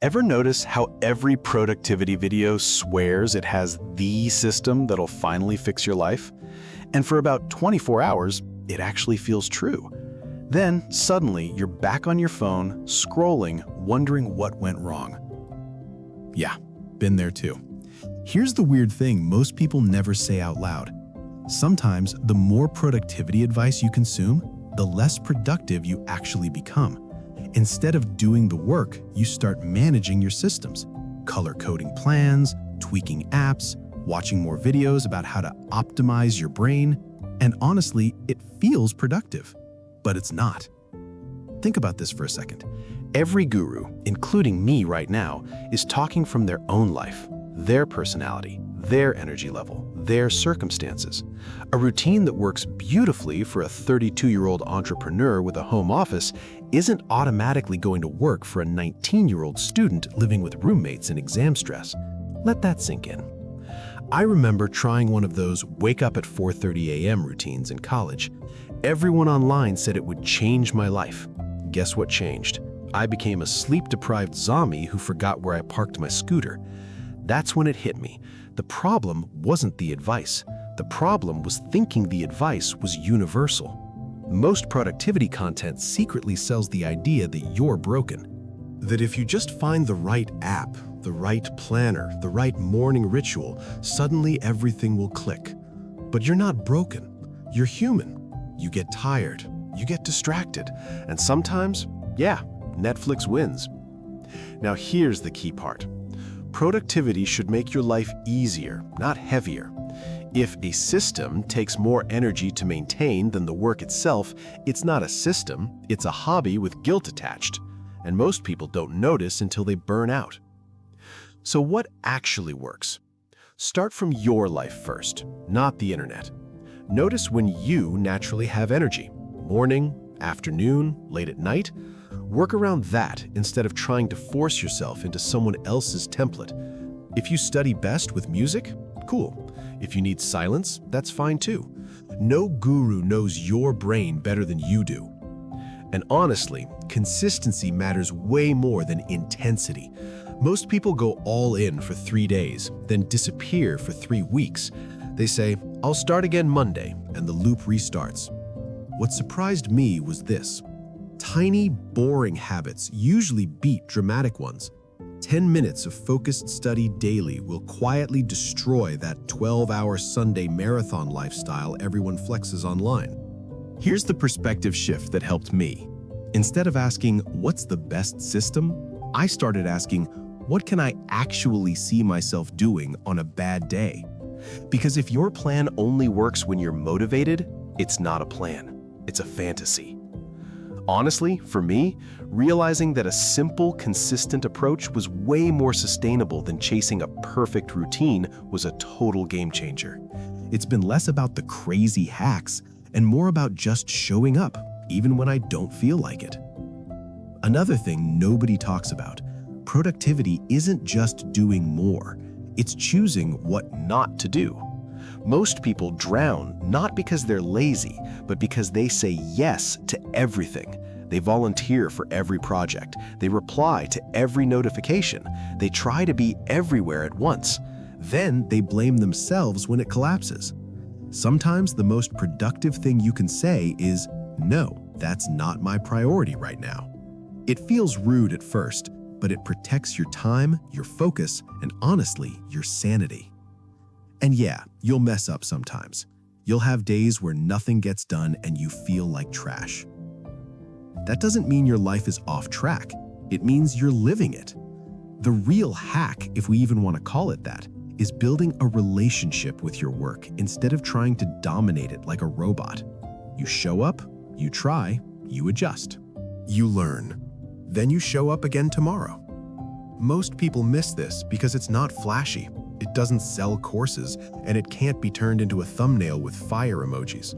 Ever notice how every productivity video swears it has the system that'll finally fix your life? And for about 24 hours, it actually feels true. Then, suddenly, you're back on your phone, scrolling, wondering what went wrong. Yeah, been there too. Here's the weird thing most people never say out loud. Sometimes, the more productivity advice you consume, the less productive you actually become. Instead of doing the work, you start managing your systems, color-coding plans, tweaking apps, watching more videos about how to optimize your brain, and honestly, it feels productive, but it's not. Think about this for a second. Every guru, including me right now, is talking from their own life, their personality, their energy level, their circumstances. A routine that works beautifully for a 32-year-old entrepreneur with a home office isn't automatically going to work for a 19-year-old student living with roommates and exam stress. Let that sink in. I remember trying one of those wake up at 4:30 a.m. routines in college. Everyone online said it would change my life. Guess what changed? I became a sleep-deprived zombie who forgot where I parked my scooter. That's when it hit me. The problem wasn't the advice. The problem was thinking the advice was universal. Most productivity content secretly sells the idea that you're broken. That if you just find the right app, the right planner, the right morning ritual, suddenly everything will click. But you're not broken. You're human. You get tired. You get distracted. And sometimes, yeah, Netflix wins. Now here's the key part. Productivity should make your life easier, not heavier. If a system takes more energy to maintain than the work itself, it's not a system, it's a hobby with guilt attached. And most people don't notice until they burn out. So what actually works? Start from your life first, not the internet. Notice when you naturally have energy. Morning, afternoon, late at night. Work around that instead of trying to force yourself into someone else's template. If you study best with music, cool. If you need silence, that's fine too. No guru knows your brain better than you do. And honestly, consistency matters way more than intensity. Most people go all in for 3 days, then disappear for 3 weeks. They say, I'll start again Monday, and the loop restarts. What surprised me was this. Tiny, boring habits usually beat dramatic ones. 10 minutes of focused study daily will quietly destroy that 12-hour Sunday marathon lifestyle everyone flexes online. Here's the perspective shift that helped me. Instead of asking, what's the best system? I started asking, what can I actually see myself doing on a bad day? Because if your plan only works when you're motivated, it's not a plan, it's a fantasy. Honestly, for me, realizing that a simple, consistent approach was way more sustainable than chasing a perfect routine was a total game changer. It's been less about the crazy hacks and more about just showing up, even when I don't feel like it. Another thing nobody talks about, productivity isn't just doing more, it's choosing what not to do. Most people drown not because they're lazy, but because they say yes to everything. They volunteer for every project. They reply to every notification. They try to be everywhere at once. Then they blame themselves when it collapses. Sometimes the most productive thing you can say is, no, that's not my priority right now. It feels rude at first, but it protects your time, your focus, and honestly, your sanity. And yeah, you'll mess up sometimes. You'll have days where nothing gets done and you feel like trash. That doesn't mean your life is off track. It means you're living it. The real hack, if we even want to call it that, is building a relationship with your work instead of trying to dominate it like a robot. You show up, you try, you adjust. You learn. Then you show up again tomorrow. Most people miss this because it's not flashy. It doesn't sell courses, and it can't be turned into a thumbnail with fire emojis.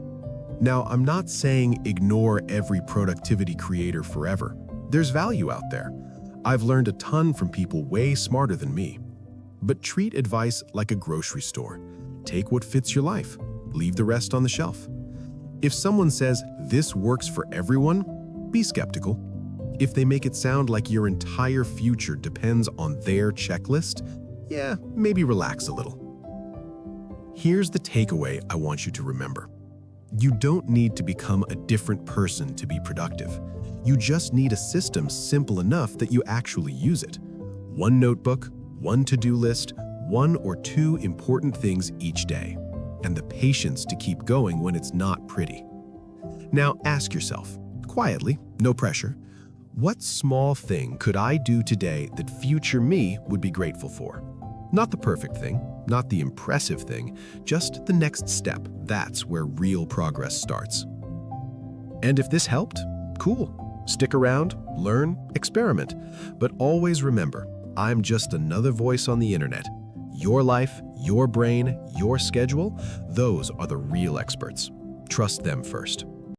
Now, I'm not saying ignore every productivity creator forever. There's value out there. I've learned a ton from people way smarter than me. But treat advice like a grocery store. Take what fits your life. Leave the rest on the shelf. If someone says this works for everyone, be skeptical. If they make it sound like your entire future depends on their checklist, yeah, maybe relax a little. Here's the takeaway I want you to remember. You don't need to become a different person to be productive. You just need a system simple enough that you actually use it. One notebook, one to-do list, one or two important things each day, and the patience to keep going when it's not pretty. Now ask yourself, quietly, no pressure, what small thing could I do today that future me would be grateful for? Not the perfect thing, not the impressive thing, just the next step. That's where real progress starts. And if this helped, cool. Stick around, learn, experiment. But always remember, I'm just another voice on the internet. Your life, your brain, your schedule, those are the real experts. Trust them first.